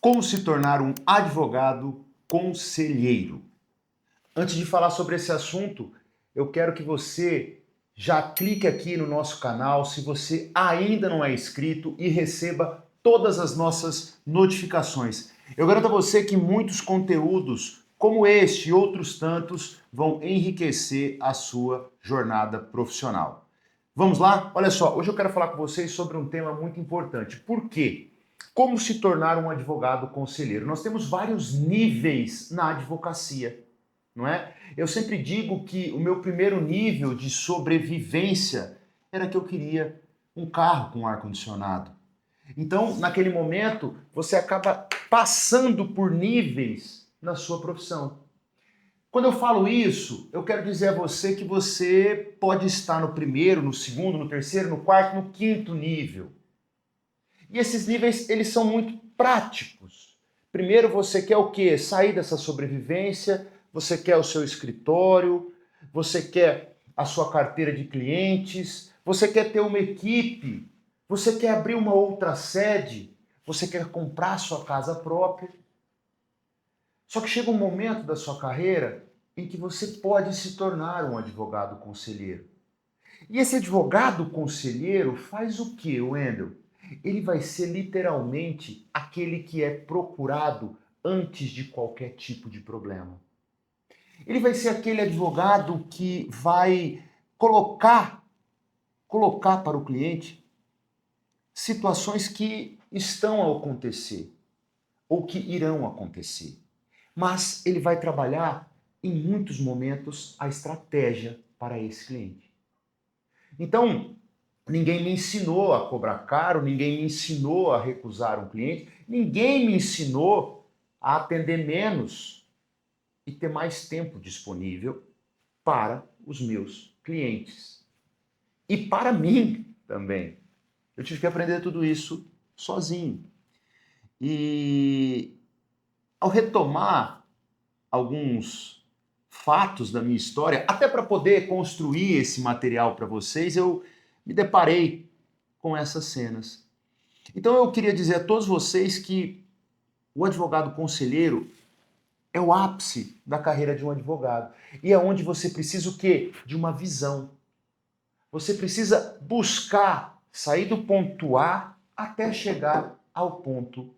Como se tornar um advogado conselheiro? Antes de falar sobre esse assunto, eu quero que você já clique aqui no nosso canal se você ainda não é inscrito e receba todas as nossas notificações. Eu garanto a você que muitos conteúdos como este e outros tantos vão enriquecer a sua jornada profissional. Vamos lá? Olha só, hoje eu quero falar com vocês sobre um tema muito importante. Por quê? Como se tornar um advogado conselheiro? Nós temos vários níveis na advocacia, não é? Eu sempre digo que o meu primeiro nível de sobrevivência era que eu queria um carro com ar-condicionado. Então, naquele momento, você acaba passando por níveis na sua profissão. Quando eu falo isso, eu quero dizer a você que você pode estar no primeiro, no segundo, no terceiro, no quarto, no quinto nível. E esses níveis, eles são muito práticos. Primeiro você quer o quê? Sair dessa sobrevivência, você quer o seu escritório, você quer a sua carteira de clientes, você quer ter uma equipe, você quer abrir uma outra sede, você quer comprar sua casa própria. Só que chega um momento da sua carreira em que você pode se tornar um advogado conselheiro. E esse advogado conselheiro faz o quê, Wendel? Ele vai ser literalmente aquele que é procurado antes de qualquer tipo de problema. Ele vai ser aquele advogado que vai colocar para o cliente situações que estão a acontecer ou que irão acontecer. Mas ele vai trabalhar em muitos momentos a estratégia para esse cliente. Então, ninguém me ensinou a cobrar caro, ninguém me ensinou a recusar um cliente, ninguém me ensinou a atender menos e ter mais tempo disponível para os meus clientes. E para mim também. Eu tive que aprender tudo isso sozinho. E ao retomar alguns fatos da minha história, até para poder construir esse material para vocês, eu me deparei com essas cenas. Então eu queria dizer a todos vocês que o advogado conselheiro é o ápice da carreira de um advogado. E é onde você precisa o quê? De uma visão. Você precisa buscar sair do ponto A até chegar ao ponto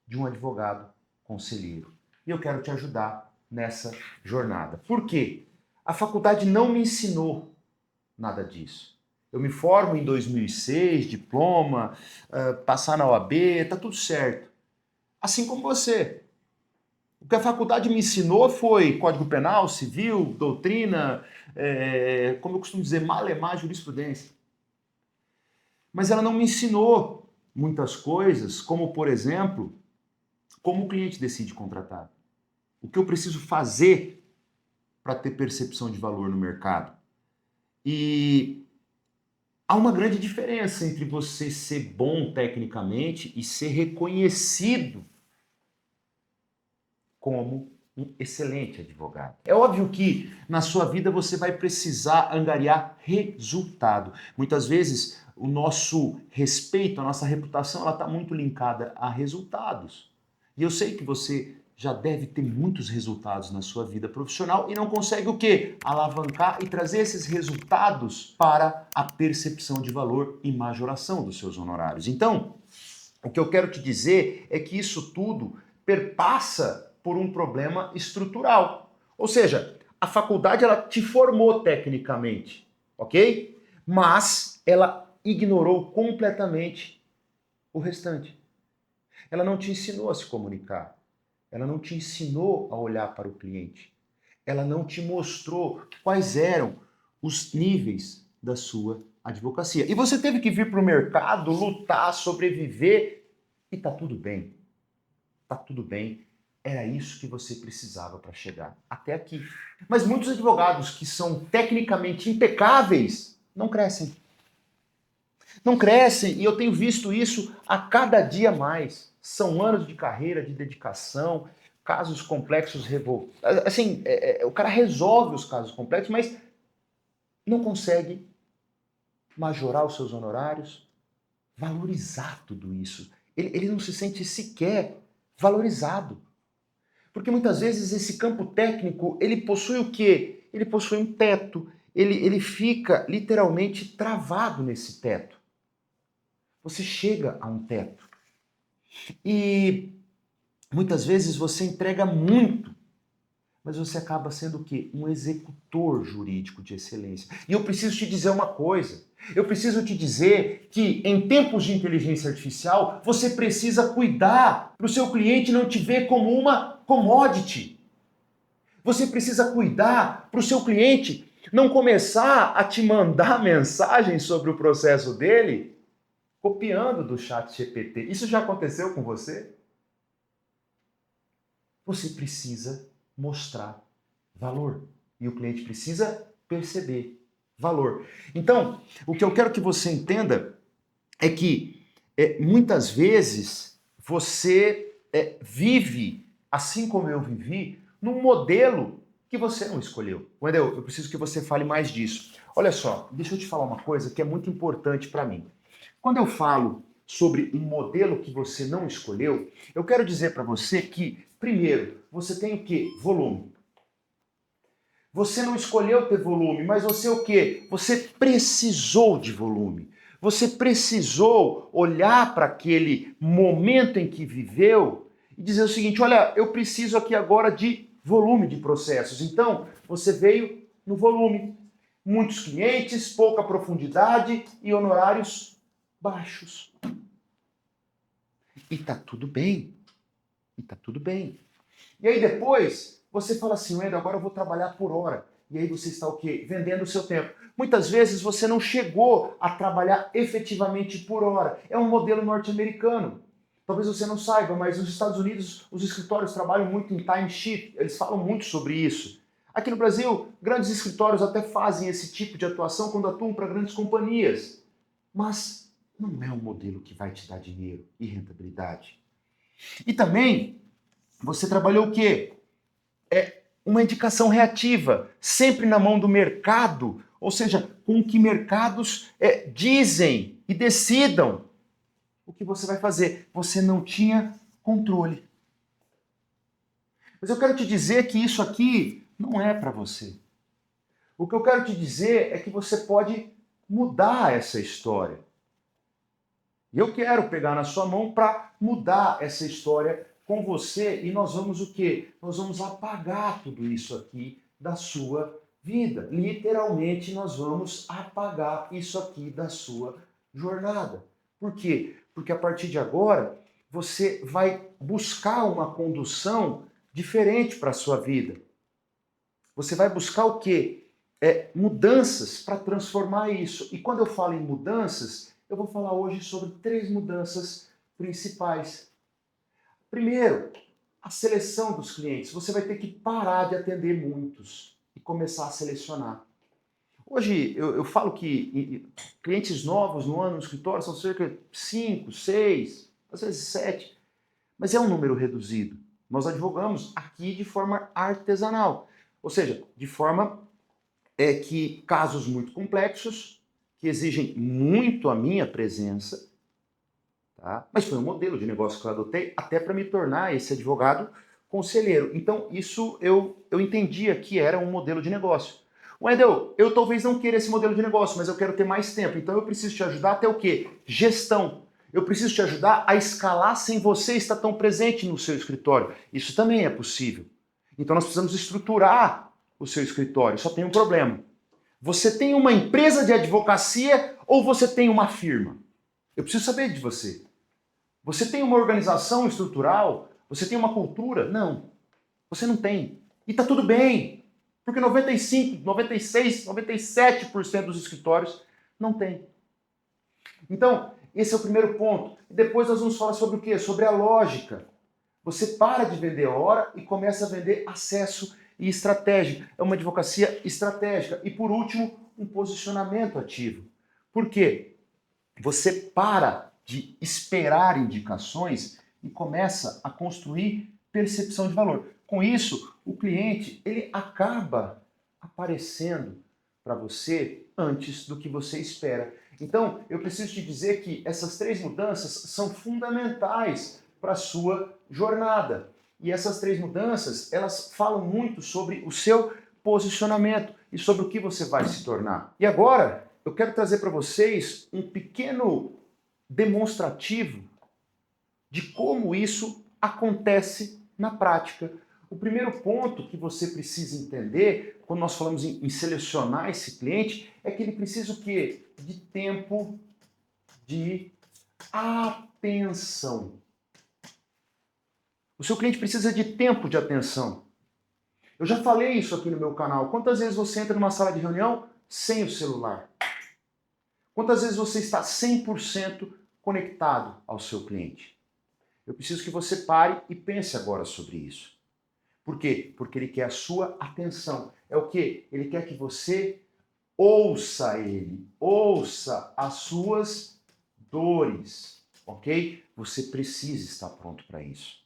de um advogado conselheiro. E eu quero te ajudar nessa jornada. Por quê? A faculdade não me ensinou nada disso. Eu me formo em 2006, diploma, passar na OAB, tá tudo certo. Assim como você. O que a faculdade me ensinou foi Código Penal, Civil, doutrina, como eu costumo dizer, malemar jurisprudência. Mas ela não me ensinou muitas coisas, como, por exemplo, como o cliente decide contratar. O que eu preciso fazer para ter percepção de valor no mercado. E há uma grande diferença entre você ser bom tecnicamente e ser reconhecido como um excelente advogado. É óbvio que na sua vida você vai precisar angariar resultado. Muitas vezes o nosso respeito, a nossa reputação, ela está muito linkada a resultados. E eu sei que você já deve ter muitos resultados na sua vida profissional e não consegue o quê? Alavancar e trazer esses resultados para a percepção de valor e majoração dos seus honorários. Então, o que eu quero te dizer é que isso tudo perpassa por um problema estrutural. Ou seja, a faculdade ela te formou tecnicamente, ok? Mas ela ignorou completamente o restante. Ela não te ensinou a se comunicar. Ela não te ensinou a olhar para o cliente. Ela não te mostrou quais eram os níveis da sua advocacia. E você teve que vir para o mercado, lutar, sobreviver, e tá tudo bem. Tá tudo bem. Era isso que você precisava para chegar até aqui. Mas muitos advogados que são tecnicamente impecáveis não crescem. Não crescem, e eu tenho visto isso a cada dia mais. São anos de carreira, de dedicação, casos complexos assim, o cara resolve os casos complexos, mas não consegue majorar os seus honorários, valorizar tudo isso. Ele não se sente sequer valorizado. Porque muitas vezes esse campo técnico, ele possui o quê? Ele possui um teto, ele fica literalmente travado nesse teto. Você chega a um teto. E muitas vezes você entrega muito, mas você acaba sendo o quê? Um executor jurídico de excelência. E eu preciso te dizer uma coisa. Eu preciso te dizer que em tempos de inteligência artificial, você precisa cuidar para o seu cliente não te ver como uma commodity. Você precisa cuidar para o seu cliente não começar a te mandar mensagens sobre o processo dele copiando do chat GPT. Isso já aconteceu com você? Você precisa mostrar valor. E o cliente precisa perceber valor. Então, o que eu quero que você entenda é que muitas vezes você vive, assim como eu vivi, num modelo que você não escolheu. Wendel, eu preciso que você fale mais disso. Olha só, deixa eu te falar uma coisa que é muito importante para mim. Quando eu falo sobre um modelo que você não escolheu, eu quero dizer para você que, primeiro, você tem o quê? Volume. Você não escolheu ter volume, mas você o quê? Você precisou de volume. Você precisou olhar para aquele momento em que viveu e dizer o seguinte: olha, eu preciso aqui agora de volume de processos. Então, você veio no volume. Muitos clientes, pouca profundidade e honorários baixos. E tá tudo bem. E tá tudo bem. E aí depois você fala assim: Wendel, agora eu vou trabalhar por hora. E aí você está o quê? Vendendo o seu tempo. Muitas vezes você não chegou a trabalhar efetivamente por hora. É um modelo norte-americano. Talvez você não saiba, mas nos Estados Unidos os escritórios trabalham muito em timesheet. Eles falam muito sobre isso. Aqui no Brasil, grandes escritórios até fazem esse tipo de atuação quando atuam para grandes companhias. Mas não é um modelo que vai te dar dinheiro e rentabilidade. E também, você trabalhou o quê? Uma indicação reativa, sempre na mão do mercado, ou seja, com que mercados dizem e decidam o que você vai fazer. Você não tinha controle. Mas eu quero te dizer que isso aqui não é para você. O que eu quero te dizer é que você pode mudar essa história. E eu quero pegar na sua mão para mudar essa história com você e nós vamos o quê? Nós vamos apagar tudo isso aqui da sua vida. Literalmente nós vamos apagar isso aqui da sua jornada. Por quê? Porque a partir de agora você vai buscar uma condução diferente para a sua vida. Você vai buscar o quê? Mudanças para transformar isso. E quando eu falo em mudanças, eu vou falar hoje sobre 3 mudanças principais. Primeiro, a seleção dos clientes. Você vai ter que parar de atender muitos e começar a selecionar. Hoje eu falo que clientes novos no ano no escritório são cerca de 5, 6, às vezes 7, mas é um número reduzido. Nós advogamos aqui de forma artesanal, ou seja, de forma que casos muito complexos, que exigem muito a minha presença, tá? Mas foi um modelo de negócio que eu adotei até para me tornar esse advogado conselheiro. Então, isso eu entendia que era um modelo de negócio. Wendel, eu talvez não queira esse modelo de negócio, mas eu quero ter mais tempo. Então, eu preciso te ajudar até o quê? Gestão. Eu preciso te ajudar a escalar sem você estar tão presente no seu escritório. Isso também é possível. Então, nós precisamos estruturar o seu escritório. Só tem um problema. Você tem uma empresa de advocacia ou você tem uma firma? Eu preciso saber de você. Você tem uma organização estrutural? Você tem uma cultura? Não. Você não tem. E tá tudo bem. Porque 95, 96, 97% dos escritórios não tem. Então, esse é o primeiro ponto. Depois nós vamos falar sobre o quê? Sobre a lógica. Você para de vender hora e começa a vender acesso e estratégia. É uma advocacia estratégica. E por último, um posicionamento ativo. Por quê? Você para de esperar indicações e começa a construir percepção de valor. Com isso, o cliente ele acaba aparecendo para você antes do que você espera. Então, eu preciso te dizer que essas 3 mudanças são fundamentais para a sua jornada. E essas 3 mudanças, elas falam muito sobre o seu posicionamento e sobre o que você vai se tornar. E agora, eu quero trazer para vocês um pequeno demonstrativo de como isso acontece na prática. O primeiro ponto que você precisa entender, quando nós falamos em selecionar esse cliente, é que ele precisa o quê? De tempo de atenção. O seu cliente precisa de tempo de atenção. Eu já falei isso aqui no meu canal. Quantas vezes você entra numa sala de reunião sem o celular? Quantas vezes você está 100% conectado ao seu cliente? Eu preciso que você pare e pense agora sobre isso. Por quê? Porque ele quer a sua atenção. É o quê? Ele quer que você ouça ele, ouça as suas dores, ok? Você precisa estar pronto para isso.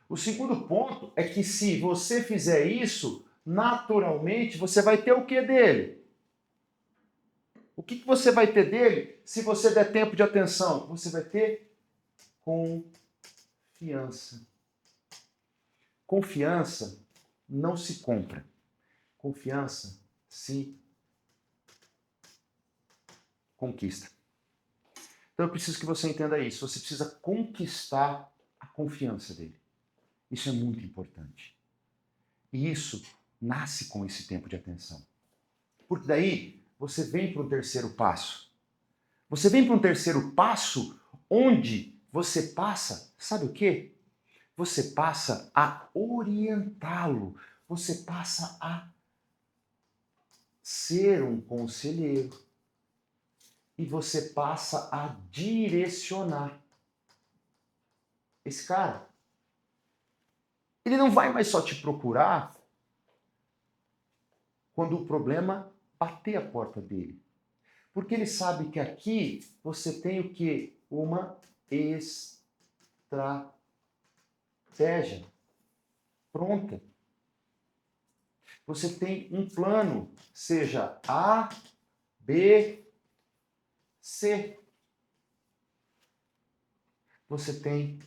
O segundo ponto é que se você fizer isso, naturalmente você vai ter o que dele? O que você vai ter dele se você der tempo de atenção? Você vai ter confiança. Confiança não se compra. Confiança se conquista. Então eu preciso que você entenda isso. Você precisa conquistar a confiança dele. Isso é muito importante. E isso nasce com esse tempo de atenção. Porque daí você vem para o terceiro passo. Você vem para um terceiro passo onde você passa, sabe o quê? Você passa a orientá-lo. Você passa a ser um conselheiro. E você passa a direcionar. Esse cara, ele não vai mais só te procurar quando o problema bater a porta dele. Porque ele sabe que aqui você tem o quê? Uma estratégia pronta. Você tem um plano, seja A, B, C. Você tem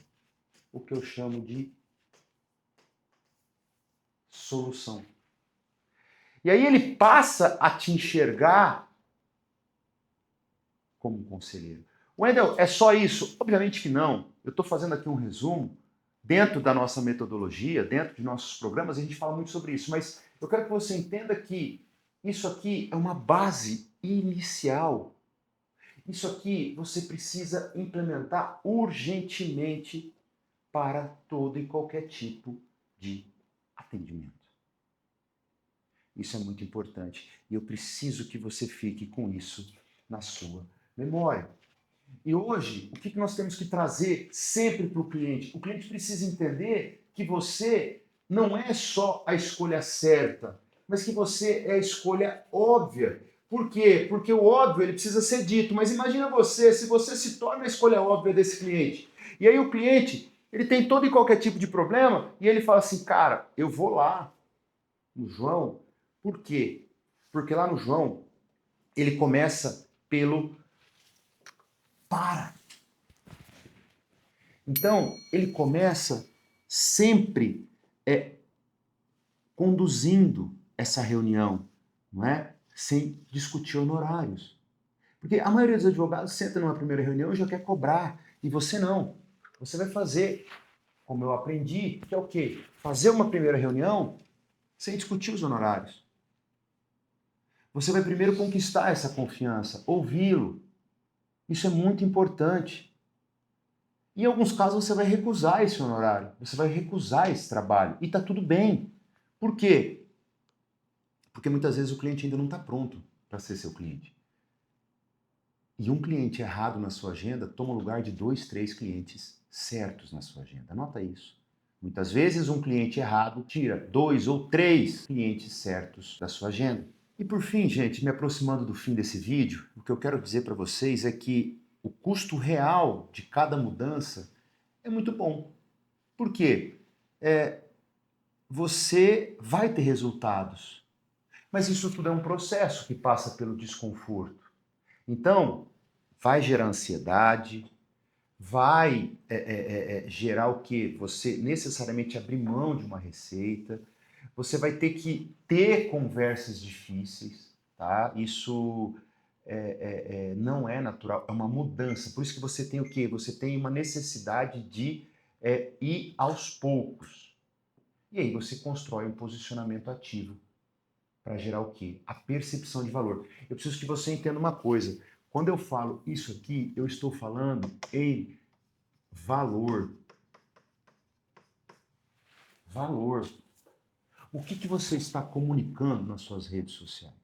o que eu chamo de solução. E aí ele passa a te enxergar como um conselheiro. Wendel, é só isso? Obviamente que não. Eu estou fazendo aqui um resumo. Dentro da nossa metodologia, dentro de nossos programas, a gente fala muito sobre isso. Mas eu quero que você entenda que isso aqui é uma base inicial. Isso aqui você precisa implementar urgentemente para todo e qualquer tipo de atendimento. Isso é muito importante e eu preciso que você fique com isso na sua memória. E hoje, o que nós temos que trazer sempre para o cliente? O cliente precisa entender que você não é só a escolha certa, mas que você é a escolha óbvia. Por quê? Porque o óbvio ele precisa ser dito. Mas imagina você, se você se torna a escolha óbvia desse cliente. E aí o cliente, ele tem todo e qualquer tipo de problema e ele fala assim, cara, eu vou lá no João. Por quê? Porque lá no João, ele começa pelo para. Então, ele começa sempre conduzindo essa reunião, não é? Sem discutir honorários. Porque a maioria dos advogados senta numa primeira reunião e já quer cobrar. E você não. Você vai fazer, como eu aprendi, que é o quê? Fazer uma primeira reunião sem discutir os honorários. Você vai primeiro conquistar essa confiança, ouvi-lo. Isso é muito importante. Em alguns casos você vai recusar esse honorário, você vai recusar esse trabalho e está tudo bem. Por quê? Porque muitas vezes o cliente ainda não está pronto para ser seu cliente. E um cliente errado na sua agenda toma o lugar de 2, 3 clientes certos na sua agenda. Anota isso. Muitas vezes um cliente errado tira 2 ou 3 clientes certos da sua agenda. E por fim, gente, me aproximando do fim desse vídeo, o que eu quero dizer para vocês é que o custo real de cada mudança é muito bom. Por quê? Você vai ter resultados, mas isso tudo é um processo que passa pelo desconforto. Então, vai gerar ansiedade, vai gerar o quê? Você necessariamente abrir mão de uma receita, você vai ter que ter conversas difíceis, tá? Isso não é natural, é uma mudança. Por isso que você tem o quê? Você tem uma necessidade de ir aos poucos. E aí você constrói um posicionamento ativo para gerar o quê? A percepção de valor. Eu preciso que você entenda uma coisa. Quando eu falo isso aqui, eu estou falando em valor. Valor. O que você está comunicando nas suas redes sociais?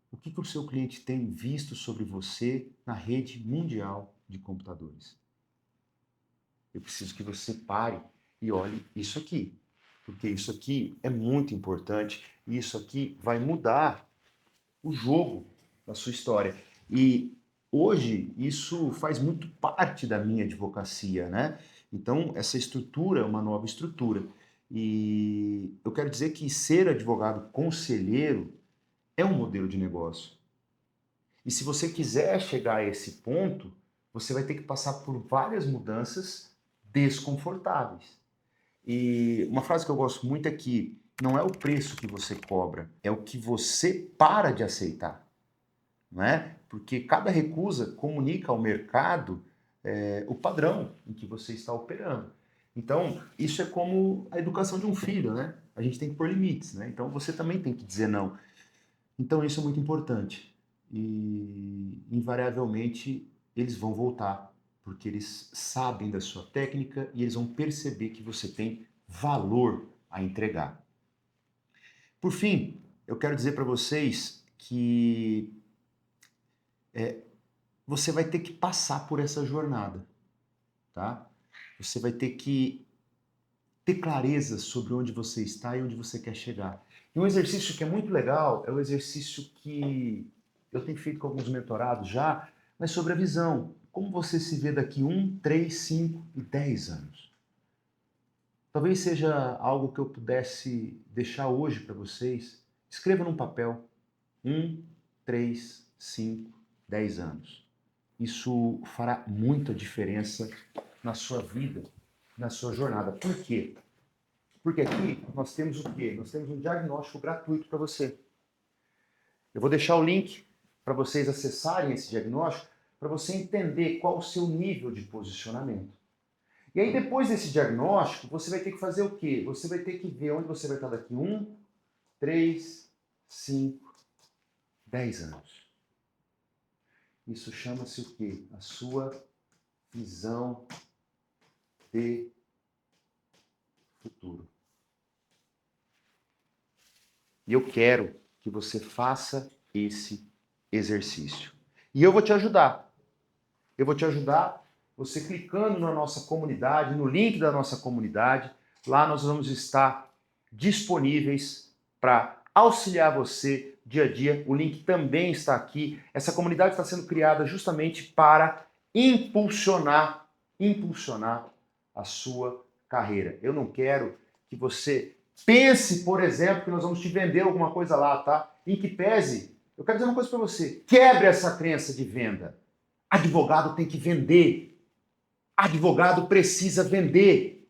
O que o seu cliente tem visto sobre você na rede mundial de computadores? Eu preciso que você pare e olhe isso aqui, porque isso aqui é muito importante e isso aqui vai mudar o jogo da sua história. E hoje isso faz muito parte da minha advocacia, né? Então, essa estrutura é uma nova estrutura. E eu quero dizer que ser advogado conselheiro é um modelo de negócio. E se você quiser chegar a esse ponto, você vai ter que passar por várias mudanças desconfortáveis. E uma frase que eu gosto muito é que não é o preço que você cobra, é o que você para de aceitar, não é? Porque cada recusa comunica ao mercado o padrão em que você está operando. Então, isso é como a educação de um filho, né? A gente tem que pôr limites, né? Então, você também tem que dizer não. Então, isso é muito importante. E, invariavelmente, eles vão voltar, porque eles sabem da sua técnica e eles vão perceber que você tem valor a entregar. Por fim, eu quero dizer para vocês que você vai ter que passar por essa jornada, tá? Você vai ter que ter clareza sobre onde você está e onde você quer chegar. E um exercício que é muito legal é o exercício que eu tenho feito com alguns mentorados já, mas sobre a visão. Como você se vê daqui 1, 3, 5 e 10 anos? Talvez seja algo que eu pudesse deixar hoje para vocês. Escreva num papel. 1, 3, 5, 10 anos. Isso fará muita diferença na sua vida, na sua jornada. Por quê? Porque aqui nós temos o quê? Nós temos um diagnóstico gratuito para você. Eu vou deixar o link para vocês acessarem esse diagnóstico para você entender qual o seu nível de posicionamento. E aí, depois desse diagnóstico, você vai ter que fazer o quê? Você vai ter que ver onde você vai estar daqui 1, 3, 5, 10 anos. Isso chama-se o quê? A sua visão de futuro. E eu quero que você faça esse exercício. E eu vou te ajudar. Eu vou te ajudar você clicando na nossa comunidade, no link da nossa comunidade. Lá nós vamos estar disponíveis para auxiliar você dia a dia. O link também está aqui. Essa comunidade está sendo criada justamente para impulsionar a sua carreira. Eu não quero que você pense, por exemplo, que nós vamos te vender alguma coisa lá, tá? Em que pese, eu quero dizer uma coisa para você. Quebre essa crença de venda. Advogado tem que vender. Advogado precisa vender.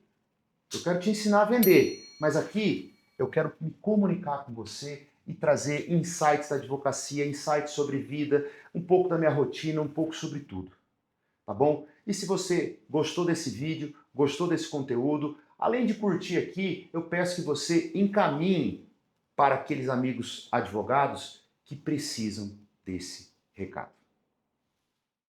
Eu quero te ensinar a vender, mas aqui eu quero me comunicar com você e trazer insights da advocacia, insights sobre vida, um pouco da minha rotina, um pouco sobre tudo. Tá bom? E se você gostou desse vídeo, gostou desse conteúdo, além de curtir aqui, eu peço que você encaminhe para aqueles amigos advogados que precisam desse recado.